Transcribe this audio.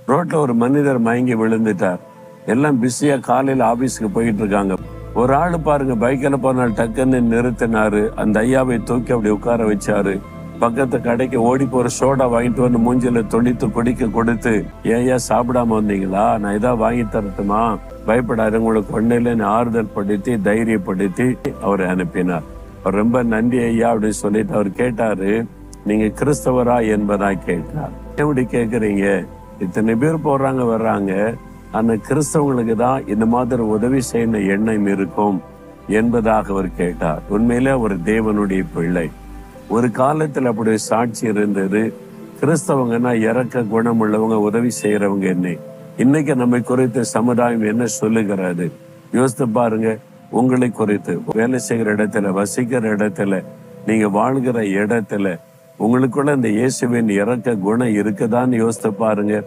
ரோட்ல ஒரு மனிதர் மயங்கி விழுந்துட்டார். எல்லாம் பிஸியா காலையில ஆபீஸ்க்கு போயிட்டு இருக்காங்க. ஒரு ஆளு பாருங்க, பைக்கில் போனால் டக்குன்னு நிறுத்தினாரு. அந்த ஐயாவை தூக்கி அப்படி உட்கார வச்சாரு. பக்கத்து கடைக்கு ஓடி போற சோடா வாங்கிட்டு வந்து மூஞ்சில தொளித்து குடிக்க கொடுத்து, ஏயா சாப்பிடாம வந்தீங்களா, நான் ஏதாவது வாங்கி தரட்டுமா, பயப்படாது, உங்களுக்கு ஒன்னில்லைன்னு ஆறுதல் படுத்தி தைரியப்படுத்தி அவரை அனுப்பினார். அவர் ரொம்ப நன்றி ஐயா அப்படின்னு சொல்லிட்டு அவர் கேட்டாரு, நீங்க கிறிஸ்தவரா என்பதா கேட்டார். எப்படி கேக்குறீங்க, இத்தனை பேர் போறாங்க வர்றாங்க, ஆனா கிறிஸ்தவங்களுக்கு தான் இந்த மாதிரி உதவி செய்யணும் எண்ணம் இருக்கும் என்பதாக அவர் கேட்டார். உண்மையிலே ஒரு தேவனுடைய பிள்ளை. ஒரு காலத்துல அப்படி சாட்சி இருந்தது. கிறிஸ்தவங்கன்னா இறக்க குணம் உள்ளவங்க, உதவி செய்யறவங்க. என்ன இன்னைக்கு நம்மை குறித்து சமுதாயம் என்ன சொல்லுகிறது யோசித்து பாருங்க. உங்களை குறித்து வேலை செய்கிற இடத்துல, வசிக்கிற இடத்துல, நீங்க வாழ்கிற இடத்துல உங்களுக்குள்ள இந்த இயேசுவின் இறக்க குணம் இருக்குதான்னு யோசித்து பாருங்க.